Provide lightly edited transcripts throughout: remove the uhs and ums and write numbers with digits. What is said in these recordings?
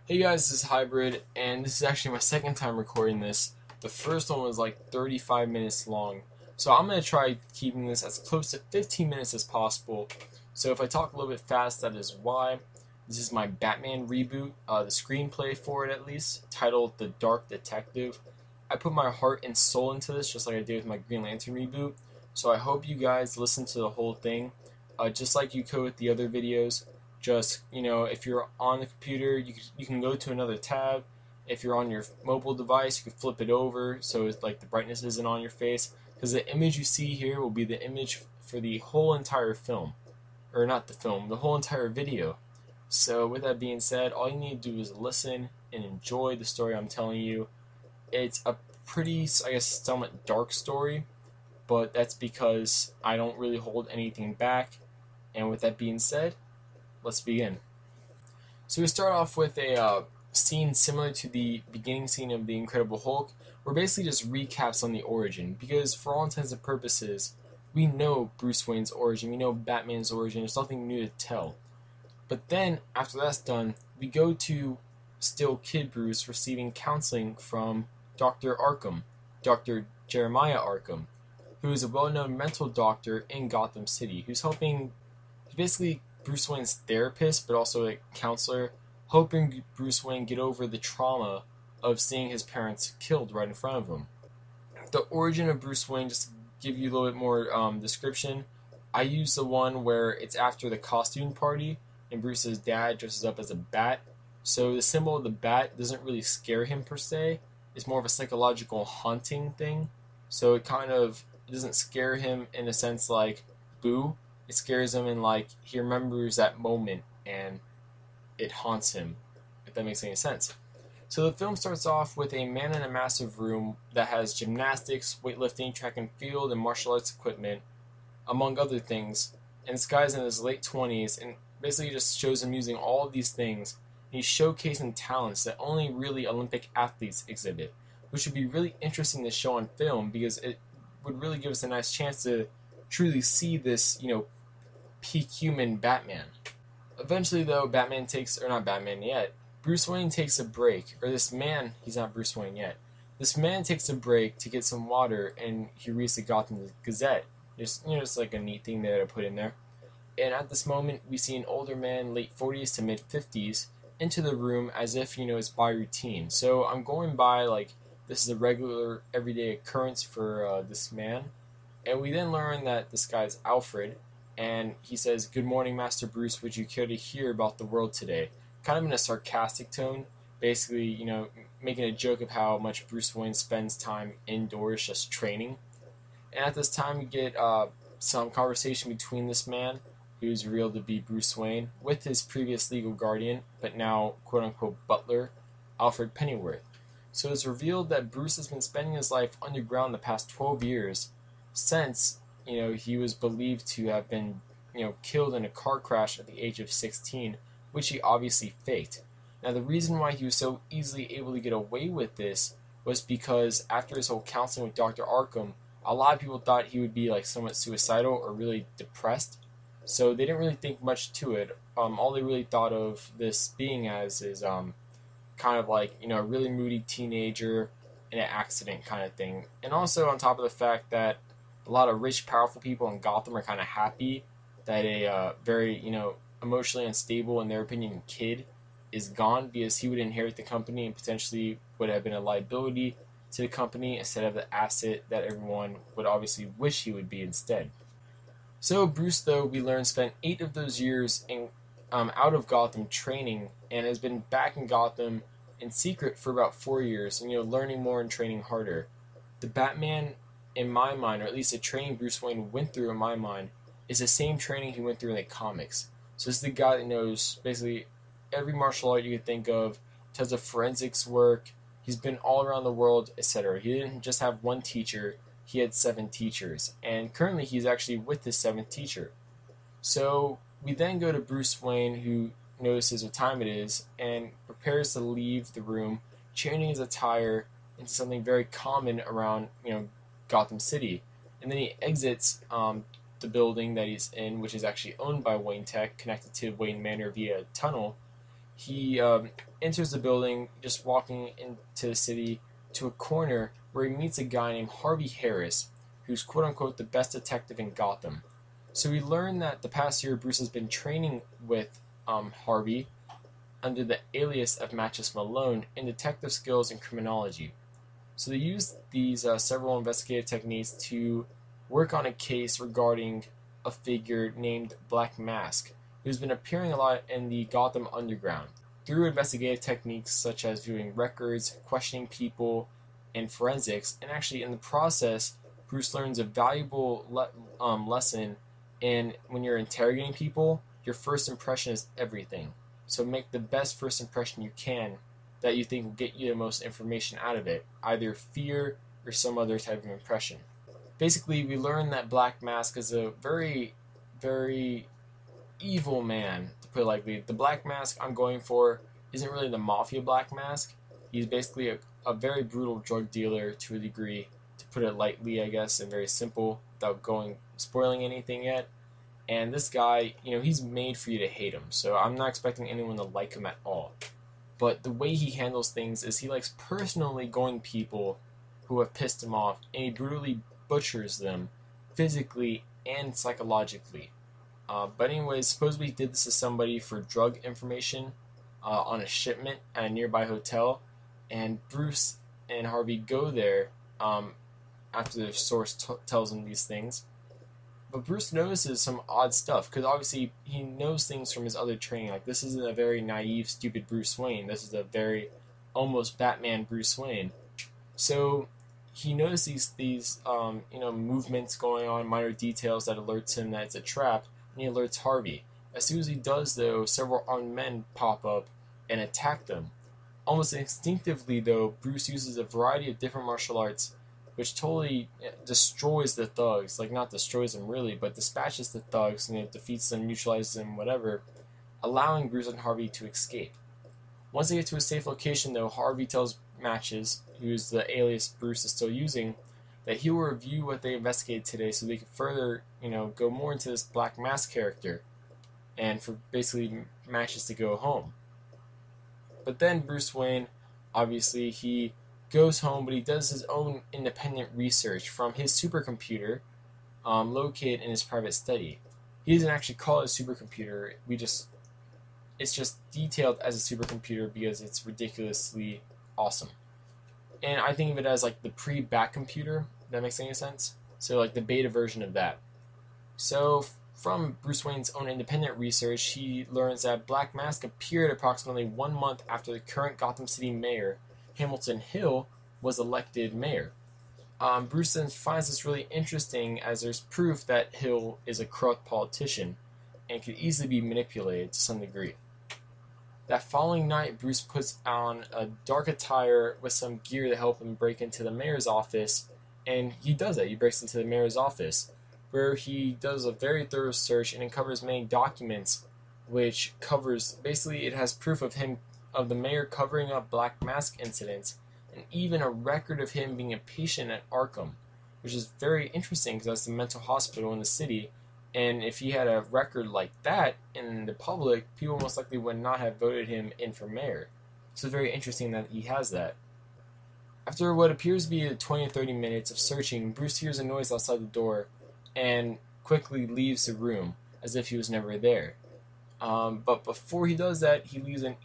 Hey guys, this is Hybrid, and this is actually my second time recording this. The first one was like 35 minutes long, so I'm going to try keeping this as close to 15 minutes as possible. So if I talk a little bit fast, that is why. This is my Batman reboot, the screenplay for it at least, titled The Dark Detective. I put my heart and soul into this, just like I did with my Green Lantern reboot, so I hope you guys listen to the whole thing, just like you could with the other videos. Just, if you're on the computer, you can go to another tab. If you're on your mobile device, you can flip it over so it's like the brightness isn't on your face, because the image you see here will be the image for the whole entire film, or not the film, the whole entire video. So with that being said, all you need to do is listen and enjoy the story I'm telling you. It's a pretty, I guess, somewhat dark story, but that's because I don't really hold anything back. And with that being said, let's begin. So we start off with a scene similar to the beginning scene of The Incredible Hulk, where basically just recaps on the origin, because for all intents and purposes, we know Bruce Wayne's origin, we know Batman's origin, there's nothing new to tell. But then, after that's done, we go to still Kid Bruce receiving counseling from Dr. Arkham, Dr. Jeremiah Arkham, who is a well-known mental doctor in Gotham City, who's helping, basically Bruce Wayne's therapist, but also a counselor, helping Bruce Wayne get over the trauma of seeing his parents killed right in front of him. The origin of Bruce Wayne, just to give you a little bit more description, I use the one where it's after the costume party, and Bruce's dad dresses up as a bat. So the symbol of the bat doesn't really scare him per se. It's more of a psychological haunting thing. So it doesn't scare him in a sense like boo. It scares him in like he remembers that moment and it haunts him, if that makes any sense. So the film starts off with a man in a massive room that has gymnastics, weightlifting, track and field, and martial arts equipment, among other things. And this guy's in his late 20s and basically just shows him using all of these things. And he's showcasing talents that only really Olympic athletes exhibit, which would be really interesting to show on film because it would really give us a nice chance to truly see this, peak human Batman. Eventually, though, Bruce Wayne takes a break, or this man, he's not Bruce Wayne yet. This man takes a break to get some water, and he reads the Gotham Gazette. Just like a neat thing that I put in there. And at this moment, we see an older man, late 40s to mid 50s, into the room as if, it's by routine. So I'm going by, like, this is a regular, everyday occurrence for this man. And we then learn that this guy's Alfred, and he says, "Good morning, Master Bruce. Would you care to hear about the world today?" Kind of in a sarcastic tone, basically, making a joke of how much Bruce Wayne spends time indoors just training. And at this time, we get some conversation between this man, who's revealed to be Bruce Wayne, with his previous legal guardian, but now quote-unquote butler, Alfred Pennyworth. So it's revealed that Bruce has been spending his life underground the past 12 years, since he was believed to have been, killed in a car crash at the age of 16, which he obviously faked. Now, the reason why he was so easily able to get away with this was because after his whole counseling with Dr. Arkham, a lot of people thought he would be like somewhat suicidal or really depressed. So they didn't really think much to it. All they really thought of this being as is kind of like, a really moody teenager in an accident kind of thing. And also on top of the fact that a lot of rich, powerful people in Gotham are kind of happy that a very, emotionally unstable, in their opinion, kid is gone, because he would inherit the company and potentially would have been a liability to the company instead of the asset that everyone would obviously wish he would be instead. So Bruce, though, we learn, spent 8 of those years out of Gotham training, and has been back in Gotham in secret for about 4 years, and learning more and training harder. The Batman, in my mind, or at least the training Bruce Wayne went through in my mind, is the same training he went through in the comics. So this is the guy that knows basically every martial art you could think of, in terms of forensics work. He's been all around the world, etc. He didn't just have one teacher, he had 7 teachers. And currently he's actually with his 7th teacher. So we then go to Bruce Wayne, who notices what time it is, and prepares to leave the room, changing his attire into something very common around, Gotham City. And then he exits the building that he's in, which is actually owned by Wayne Tech, connected to Wayne Manor via a tunnel. he enters the building, just walking into the city, to a corner where he meets a guy named Harvey Harris, who's quote-unquote the best detective in Gotham. So we learn that the past year Bruce has been training with Harvey under the alias of Matches Malone in detective skills and criminology. So they use these several investigative techniques to work on a case regarding a figure named Black Mask, who's been appearing a lot in the Gotham Underground. Through investigative techniques such as viewing records, questioning people, and forensics, and actually in the process, Bruce learns a valuable lesson in when you're interrogating people, your first impression is everything. So make the best first impression you can that you think will get you the most information out of it, either fear or some other type of impression. Basically, we learn that Black Mask is a very, very evil man, to put it lightly. The Black Mask I'm going for isn't really the Mafia Black Mask. He's basically a very brutal drug dealer to a degree, to put it lightly, I guess, and very simple, without spoiling anything yet. And this guy, he's made for you to hate him, so I'm not expecting anyone to like him at all. But the way he handles things is he likes personally going to people who have pissed him off, and he brutally butchers them, physically and psychologically. But anyways, supposedly he did this to somebody for drug information on a shipment at a nearby hotel, and Bruce and Harvey go there after their source tells him these things. But Bruce notices some odd stuff, because obviously he knows things from his other training. Like, this isn't a very naive, stupid Bruce Wayne. This is a very almost Batman Bruce Wayne. So he notices these movements going on, minor details that alerts him that it's a trap, and he alerts Harvey. As soon as he does, though, several armed men pop up and attack them. Almost instinctively, though, Bruce uses a variety of different martial arts, which totally destroys the thugs. Like, not destroys them really, but dispatches the thugs, defeats them, neutralizes them, whatever, allowing Bruce and Harvey to escape. Once they get to a safe location, though, Harvey tells Matches, who's the alias Bruce is still using, that he will review what they investigated today so they can further, go more into this Black Mask character, and for basically Matches to go home. But then Bruce Wayne, obviously, he goes home, but he does his own independent research from his supercomputer located in his private study. He doesn't actually call it a supercomputer. It's just detailed as a supercomputer because it's ridiculously awesome. And I think of it as like the pre-Bat computer, if that makes any sense. So like the beta version of that. So from Bruce Wayne's own independent research, he learns that Black Mask appeared approximately 1 month after the current Gotham City mayor, Hamilton Hill, was elected mayor. Bruce then finds this really interesting, as there's proof that Hill is a corrupt politician and could easily be manipulated to some degree. That following night, Bruce puts on a dark attire with some gear to help him break into the mayor's office, and he does that. He breaks into the mayor's office, where he does a very thorough search and uncovers many documents, which covers, basically it has proof of the mayor covering up Black Mask incidents, and even a record of him being a patient at Arkham, which is very interesting because that's the mental hospital in the city. And if he had a record like that in the public, people most likely would not have voted him in for mayor. So it's very interesting that he has that. After what appears to be 20 or 30 minutes of searching, Bruce hears a noise outside the door and quickly leaves the room as if he was never there. But before he does that, he leaves an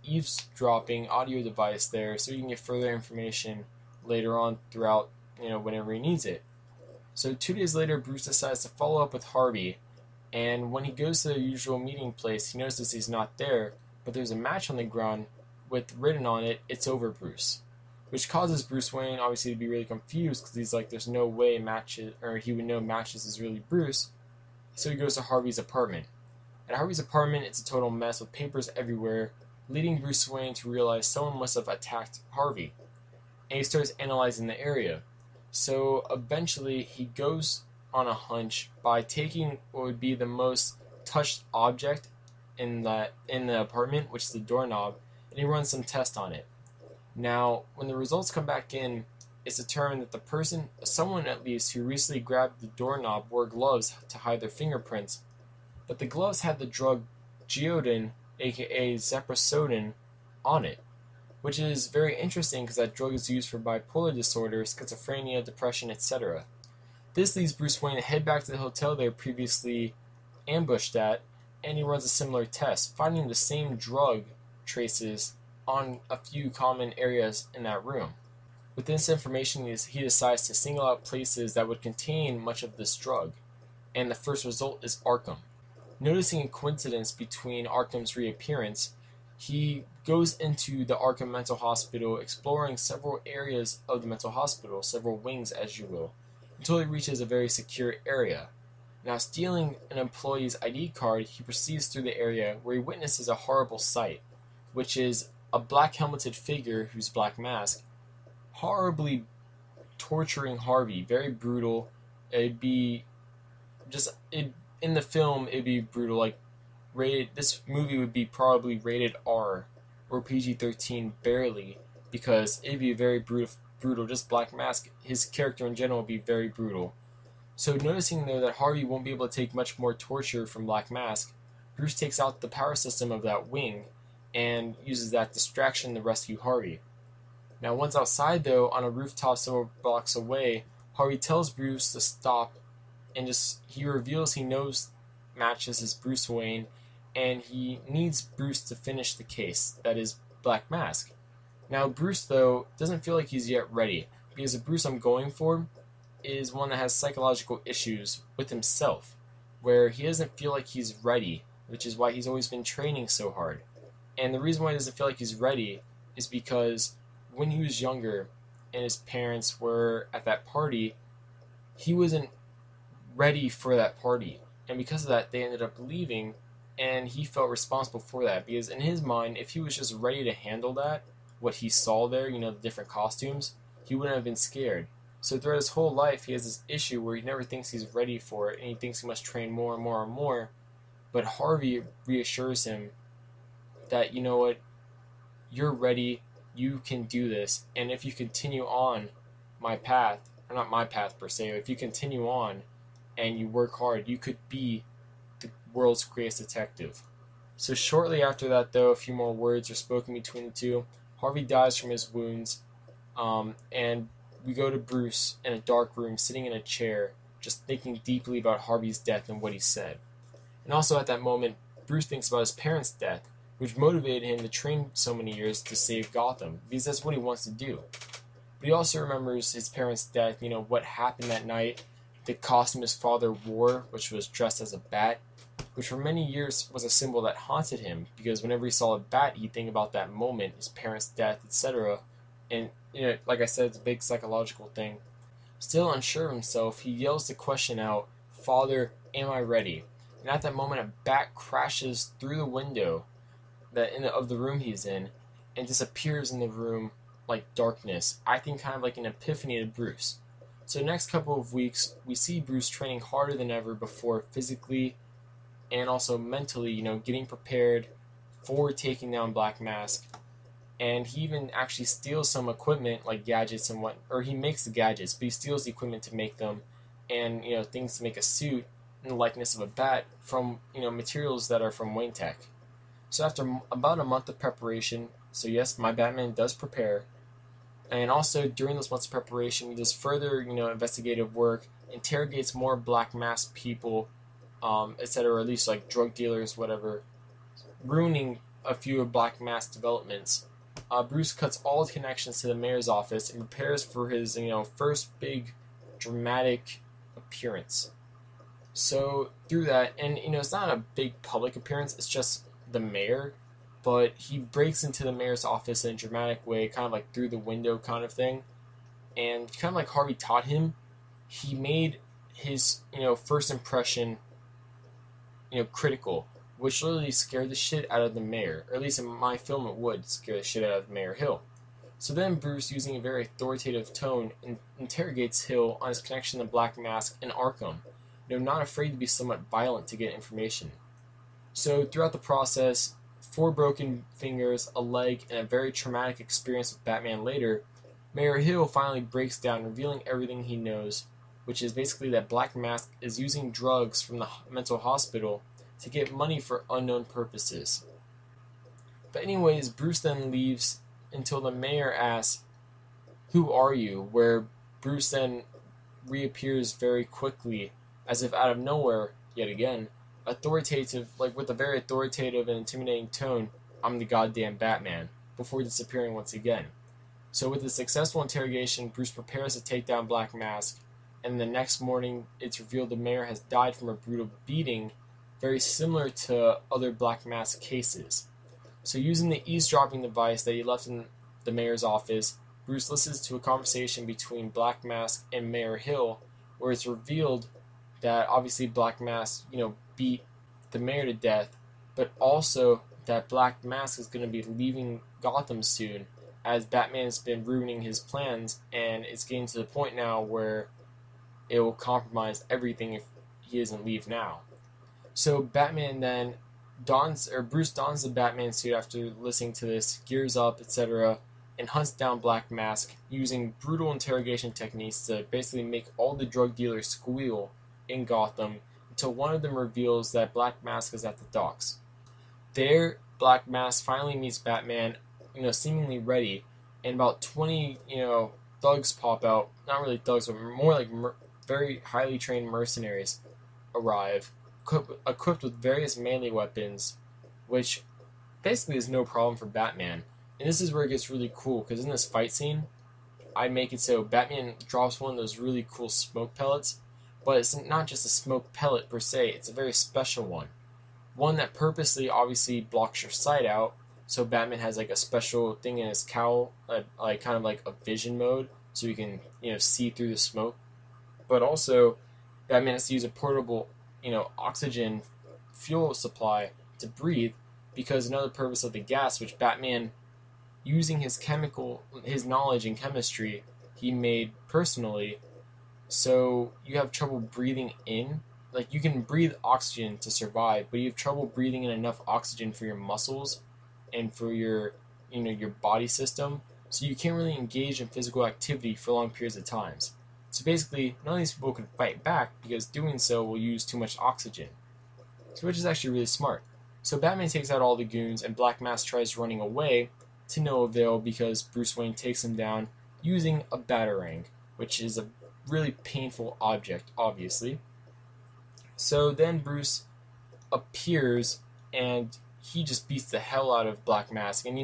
eavesdropping audio device there so he can get further information later on throughout, whenever he needs it. So 2 days later, Bruce decides to follow up with Harvey, and when he goes to the usual meeting place, he notices he's not there, but there's a match on the ground with written on it, "It's over, Bruce," which causes Bruce Wayne obviously to be really confused because he's like, there's no way he would know Matches is really Bruce. So he goes to Harvey's apartment. At Harvey's apartment, it's a total mess with papers everywhere, leading Bruce Wayne to realize someone must have attacked Harvey, and he starts analyzing the area. So eventually he goes on a hunch by taking what would be the most touched object in the apartment, which is the doorknob, and he runs some tests on it. Now, when the results come back in, it's determined that someone at least who recently grabbed the doorknob, wore gloves to hide their fingerprints, but the gloves had the drug geodin aka Zeprasodin, on it, which is very interesting because that drug is used for bipolar disorder, schizophrenia, depression, etc. This leads Bruce Wayne to head back to the hotel they were previously ambushed at, and he runs a similar test, finding the same drug traces on a few common areas in that room. With this information, he decides to single out places that would contain much of this drug, and the first result is Arkham. Noticing a coincidence between Arkham's reappearance, he goes into the Arkham Mental Hospital, exploring several areas of the mental hospital, several wings as you will, until he reaches a very secure area. Now, stealing an employee's ID card, he proceeds through the area where he witnesses a horrible sight, which is a black helmeted figure whose black mask horribly torturing Harvey. Very brutal. It'd be in the film, it'd be brutal. Like, this movie would be probably rated R or PG-13 barely, because it'd be very brutal. Just Black Mask, his character in general, would be very brutal. So noticing though that Harvey won't be able to take much more torture from Black Mask, Bruce takes out the power system of that wing and uses that distraction to rescue Harvey. Now once outside though, on a rooftop several blocks away, Harvey tells Bruce to stop, and he reveals he knows Matches is Bruce Wayne, and he needs Bruce to finish the case, that is Black Mask. Now Bruce though doesn't feel like he's yet ready, because the Bruce I'm going for is one that has psychological issues with himself, where he doesn't feel like he's ready, which is why he's always been training so hard. And the reason why he doesn't feel like he's ready is because when he was younger and his parents were at that party, he wasn't ready for that party. And because of that, they ended up leaving, and he felt responsible for that, because in his mind, if he was just ready to handle that, what he saw there, the different costumes, he wouldn't have been scared. So throughout his whole life, he has this issue where he never thinks he's ready for it, and he thinks he must train more and more and more. But Harvey reassures him that, you know what, you're ready, you can do this, and if you continue on my path, or not my path per se, but if you continue on and you work hard, you could be the world's greatest detective. So shortly after that, though, a few more words are spoken between the two. Harvey dies from his wounds, and we go to Bruce in a dark room, sitting in a chair, just thinking deeply about Harvey's death and what he said. And also at that moment, Bruce thinks about his parents' death, which motivated him to train so many years to save Gotham, because that's what he wants to do. But he also remembers his parents' death, what happened that night, the costume his father wore, which was dressed as a bat, which for many years was a symbol that haunted him, because whenever he saw a bat, he'd think about that moment, his parents' death, etc., and, like I said, it's a big psychological thing. Still unsure of himself, he yells the question out, "Father, am I ready?" And at that moment, a bat crashes through the window of the room he's in, and disappears in the room like darkness, acting kind of like an epiphany to Bruce. So the next couple of weeks, we see Bruce training harder than ever before, physically and also mentally, getting prepared for taking down Black Mask. And he even actually steals some equipment, like gadgets and or he makes the gadgets, but he steals the equipment to make them, and, things to make a suit in the likeness of a bat from, materials that are from Wayne Tech. So after about a month of preparation, so yes, my Batman does prepare, and also during those months of preparation, he does further, investigative work, interrogates more Black Mask people, etc., or at least like drug dealers, whatever, ruining a few of Black Mask developments. Bruce cuts all his connections to the mayor's office and prepares for his, first big dramatic appearance. So through that, and it's not a big public appearance, it's just the mayor, but he breaks into the mayor's office in a dramatic way, kind of like through the window kind of thing, and kind of like Harvey taught him, he made his, first impression, critical, which literally scared the shit out of the mayor, or at least in my film it would scare the shit out of Mayor Hill. So then Bruce, using a very authoritative tone, interrogates Hill on his connection to Black Mask and Arkham, not afraid to be somewhat violent to get information. So throughout the process, 4 broken fingers, a leg, and a very traumatic experience with Batman later, Mayor Hill finally breaks down, revealing everything he knows, which is basically that Black Mask is using drugs from the mental hospital to get money for unknown purposes. But anyways, Bruce then leaves until the mayor asks, "Who are you?" Where Bruce then reappears very quickly, as if out of nowhere, yet again, authoritative, like with a very authoritative and intimidating tone, "I'm the goddamn Batman," before disappearing once again. So with a successful interrogation, Bruce prepares to take down Black Mask, and the next morning it's revealed the mayor has died from a brutal beating, very similar to other Black Mask cases. So using the eavesdropping device that he left in the mayor's office, Bruce listens to a conversation between Black Mask and Mayor Hill, where it's revealed that obviously Black Mask, beat the mayor to death, but also that Black Mask is going to be leaving Gotham soon, as Batman's been ruining his plans, and it's getting to the point now where it will compromise everything if he doesn't leave now. So Batman then Bruce dons the Batman suit after listening to this, gears up, etc., and hunts down Black Mask using brutal interrogation techniques to basically make all the drug dealers squeal in Gotham until one of them reveals that Black Mask is at the docks. There, Black Mask finally meets Batman, seemingly ready, and about 20, thugs pop out. Not really thugs, but more like very highly trained mercenaries arrive, equipped with various melee weapons, which basically is no problem for Batman. And this is where it gets really cool, because in this fight scene, I make it so Batman drops one of those really cool smoke pellets, but it's not just a smoke pellet per se, it's a very special one. One that purposely obviously blocks your sight out, so Batman has like a special thing in his cowl, like kind of like a vision mode, so you can, see through the smoke. But also, Batman has to use a portable, oxygen fuel supply to breathe, because another purpose of the gas, which Batman, using his knowledge in chemistry, he made personally, so you have trouble breathing in. Like, you can breathe oxygen to survive, but you have trouble breathing in enough oxygen for your muscles and for your, your body system, so you can't really engage in physical activity for long periods of times. So basically, none of these people can fight back, because doing so will use too much oxygen. So which is actually really smart. So Batman takes out all the goons, and Black Mask tries running away, to no avail, because Bruce Wayne takes him down using a batarang, which is a really painful object, obviously. So then Bruce appears, and he just beats the hell out of Black Mask. And,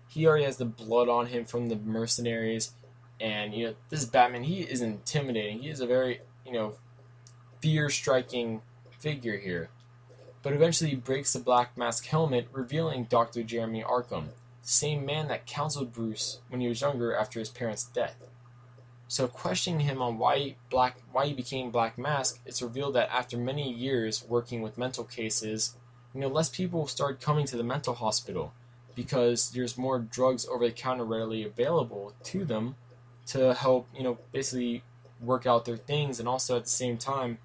he already has the blood on him from the mercenaries. And, this Batman, he is intimidating. He is a very, fear-striking figure here. But eventually he breaks the Black Mask helmet, revealing Dr. Jeremy Arkham, the same man that counseled Bruce when he was younger after his parents' death. So questioning him on why he became Black Mask, it's revealed that after many years working with mental cases, less people start coming to the mental hospital, because there's more drugs over the counter readily available to them to help, basically work out their things, and also at the same time,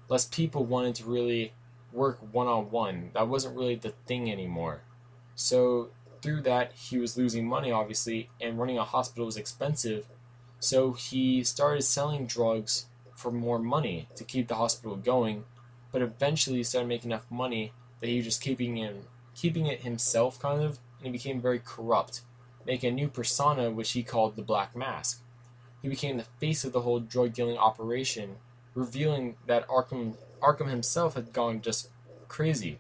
less people wanted to really work one-on-one. That wasn't really the thing anymore. So through that, he was losing money, obviously, and running a hospital was expensive. So he started selling drugs for more money to keep the hospital going, but eventually he started making enough money that he was just keeping it himself, kind of, and he became very corrupt, making a new persona which he called the Black Mask. He became the face of the whole drug dealing operation, revealing that Arkham himself had gone just crazy.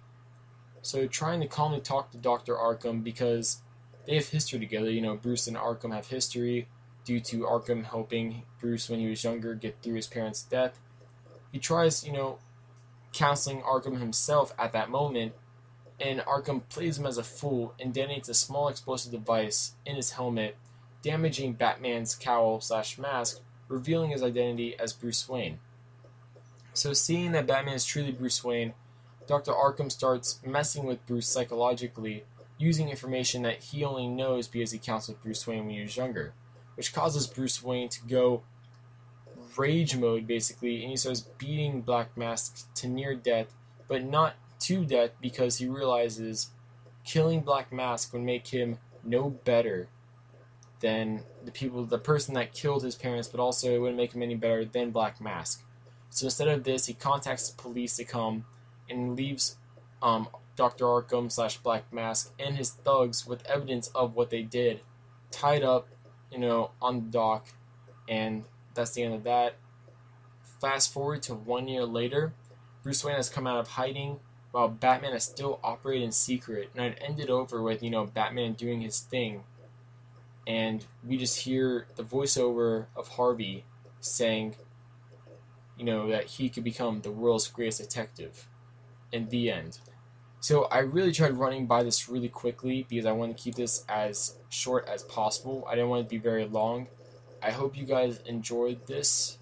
So trying to calmly talk to Dr. Arkham, because they have history together, Bruce and Arkham have history due to Arkham helping Bruce when he was younger get through his parents' death. He tries, counseling Arkham himself at that moment, and Arkham plays him as a fool and detonates a small explosive device in his helmet, damaging Batman's cowl/mask, revealing his identity as Bruce Wayne. So seeing that Batman is truly Bruce Wayne, Dr. Arkham starts messing with Bruce psychologically, using information that he only knows because he counseled Bruce Wayne when he was younger, which causes Bruce Wayne to go rage mode, basically, and he starts beating Black Mask to near death, but not to death, because he realizes killing Black Mask would make him no better than the person that killed his parents, but also it wouldn't make him any better than Black Mask. So instead of this, he contacts the police to come and leaves Dr. Arkham / Black Mask and his thugs with evidence of what they did, tied up, on the dock, and that's the end of that. Fast forward to 1 year later, Bruce Wayne has come out of hiding while Batman is still operating in secret, and it ended over with, Batman doing his thing, and we just hear the voiceover of Harvey saying, that he could become the world's greatest detective, in the end. So I really tried running by this really quickly because I wanted to keep this as short as possible. I didn't want it to be very long. I hope you guys enjoyed this.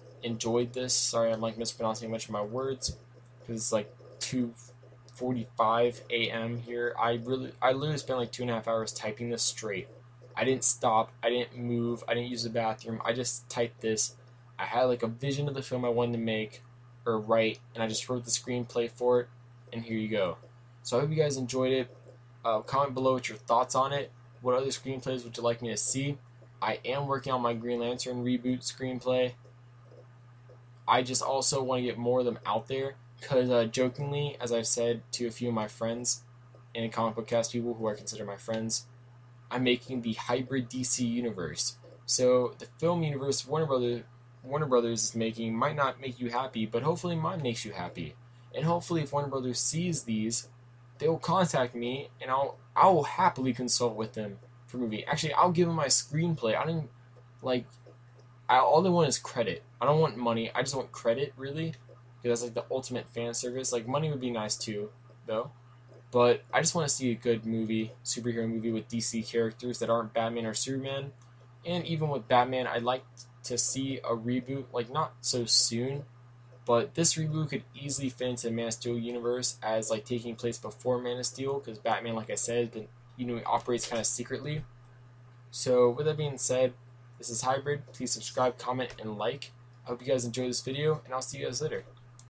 Sorry, I'm mispronouncing much of my words because it's 2:45 a.m. here. I literally spent 2.5 hours typing this straight. I didn't stop. I didn't move. I didn't use the bathroom. I just typed this. I had a vision of the film I wanted to make or write, and I just wrote the screenplay for it, and here you go. So I hope you guys enjoyed it. Comment below what your thoughts on it. What other screenplays would you like me to see? I am working on my Green Lantern reboot screenplay. I just also want to get more of them out there because, jokingly, as I've said to a few of my friends and comic book cast people who I consider my friends, I'm making the hybrid DC universe. So the film universe Warner Brothers is making might not make you happy, but hopefully mine makes you happy. And hopefully if Warner Brothers sees these, they will contact me, and I will happily consult with them for a movie. Actually, I'll give them my screenplay. All they want is credit. I don't want money. I just want credit, really, because that's the ultimate fan service. Money would be nice too, though. But I just want to see a good movie, superhero movie with DC characters that aren't Batman or Superman. And even with Batman, I'd like to see a reboot, not so soon, but this reboot could easily fit into the Man of Steel universe as taking place before Man of Steel, because Batman, like I said, he operates kind of secretly. So with that being said, this is Hybrid. Please subscribe, comment, and like. I hope you guys enjoyed this video, and I'll see you guys later.